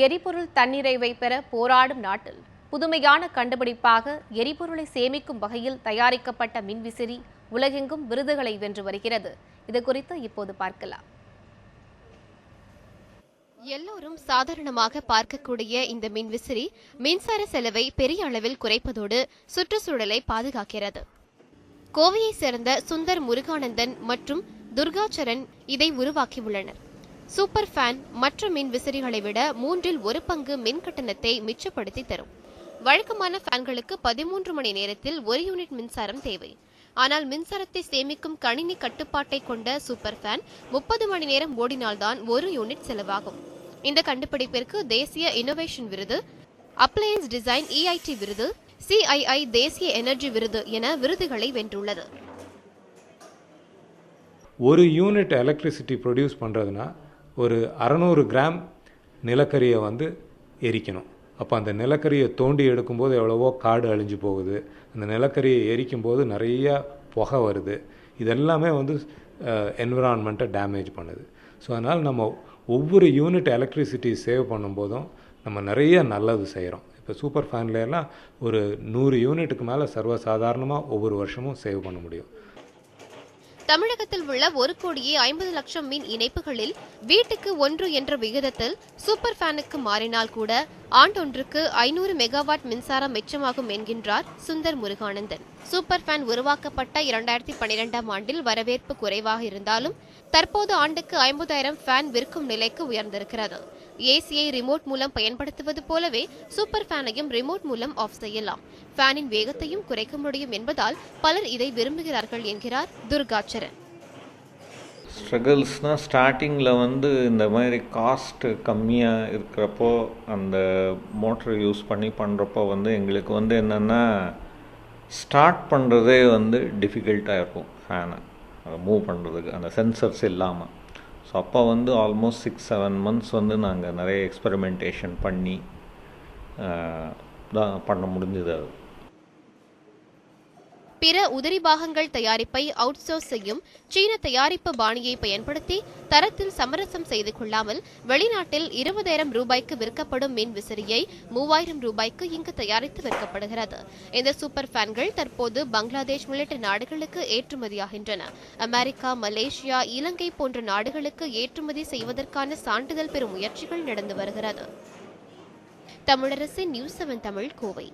எரிபொருள் தன்னிறைவை பெற போராடும் நாட்டில் புதுமையான கண்டுபிடிப்பாக எரிபொருளை சேமிக்கும் வகையில் தயாரிக்கப்பட்ட மின்விசிறி உலகெங்கும் விருதுகளை வென்று வருகிறது. இது குறித்து இப்போது பார்க்கலாம். எல்லோரும் சாதாரணமாக பார்க்கக்கூடிய இந்த மின்விசிறி மின்சார செலவை பெரிய அளவில் குறைப்பதோடு சுற்றுச்சூழலை பாதுகாக்கிறது. கோவையை சேர்ந்த சுந்தர் முருகானந்தன் மற்றும் துர்காச்சரன் இதை உருவாக்கியுள்ளனர். சூப்பர் ஃபேன் மற்ற மின் விசிறிகளை விட 1/3 பங்கு மின் கட்டணத்தை மிச்சப்படுத்தி தரும். வழக்கமான ஃபேன்களுக்கு 13 மணி நேரத்தில் 1 யூனிட் மின்சாரம் தேவை. ஆனால் மின்சாரத்தை சேமிக்கும் கணினி கட்டுப்பாட்டை கொண்ட சூப்பர் ஃபேன் 30 மணி நேரம் ஓடினால்தான் 1 யூனிட் செலவாகும். இந்த கண்டுபிடிப்பிற்கு தேசிய இன்னோவேஷன் விருது, அப்ளையன்ஸ் டிசைன் EIT விருது, CII தேசிய எனர்ஜி விருது என விருதுகளை வென்றுள்ளது. 1 யூனிட் எலக்ட்ரிசிட்டி ப்ரொடியூஸ் பண்ணுறதுனா ஒரு 600 கிராம் நிலக்கரியை எரிக்கணும். அப்போ அந்த நிலக்கரியை தோண்டி எடுக்கும்போது எவ்வளவோ காடு அழிஞ்சு போகுது. அந்த நிலக்கரியை எரிக்கும்போது நிறைய புகை வருது. இதெல்லாமே என்விரான்மெண்ட்டை டேமேஜ் பண்ணுது. ஸோ அதனால் நம்ம ஒவ்வொரு யூனிட் எலக்ட்ரிசிட்டி சேவ் பண்ணும்போதும் நம்ம நிறைய நல்லது செய்கிறோம். இப்போ சூப்பர் ஃபேன்லாம் ஒரு 100 யூனிட்டுக்கு மேலே சர்வசாதாரணமாக ஒவ்வொரு வருஷமும் சேவ் பண்ண முடியும். தமிழகத்தில் உள்ள 1,50,00,000 மின் இணைப்புகளில் வீட்டுக்கு 1 என்ற விகிதத்தில் சூப்பர் ஃபேனுக்கு மாறினால் கூட ஆண்டொன்றுக்கு 500 மெகாவாட் மின்சாரம் மிச்சமாகும் என்கின்றார் சுந்தர் முருகானந்தன். சூப்பர் ஃபேன் உருவாக்கப்பட்ட 2012ஆம் ஆண்டில் வரவேற்பு குறைவாக இருந்தாலும் தற்போது ஆண்டுக்கு 50,000 ஃபேன் விற்கும் நிலைக்கு உயர்ந்திருக்கிறது. ஏசியை ரிமோட் மூலம் பயன்படுத்துவது போலவே சூப்பர் ஃபேனையும் ரிமோட் மூலம் ஆஃப் செய்யலாம். ஃபேனின் வேகத்தையும் குறைக்க முடியும் என்பதால் பலர் இதை விரும்புகிறார்கள் என்கிறார் துர்காச்சரன். ஸ்ட்ரகிள்ஸ்னால் ஸ்டார்டிங்கில் இந்த மாதிரி காஸ்ட் கம்மியாக இருக்கிறப்போ அந்த மோட்டர் யூஸ் பண்ணி பண்ணுறப்போ எங்களுக்கு என்னென்னா ஸ்டார்ட் பண்ணுறதே டிஃபிகல்ட்டாக இருக்கும். ஃபேனை அதை மூவ் பண்ணுறதுக்கு அந்த சென்சர்ஸ் இல்லாமல். ஸோ அப்போ ஆல்மோஸ்ட் 6-7 மந்த்ஸ் நாங்கள் நிறைய எக்ஸ்பெரிமெண்டேஷன் பண்ணி தான் பண்ண முடிஞ்சது. அது பிற உதிரி பாகங்கள் தயாரிப்பை அவுட்சோர்ஸ் செய்யும் சீன தயாரிப்பு பாணியை பயன்படுத்தி தரத்தில் சமரசம் செய்து கொள்ளாமல் வெளிநாட்டில் 20,000 ரூபாய்க்கு விற்கப்படும் மின் விசிறியை 3,000 ரூபாய்க்கு இங்கு தயாரித்து விற்கப்படுகிறது. இந்த சூப்பர் ஃபேன்கள் தற்போது பங்களாதேஷ் உள்ளிட்ட நாடுகளுக்கு ஏற்றுமதியாகின்றன. அமெரிக்கா, மலேசியா, இலங்கை போன்ற நாடுகளுக்கு ஏற்றுமதி செய்வதற்கான சான்றிதழ் பெறும் முயற்சிகள் நடந்து வருகிறது. தமிழரசு, நியூஸ் 7 தமிழ், கோவை.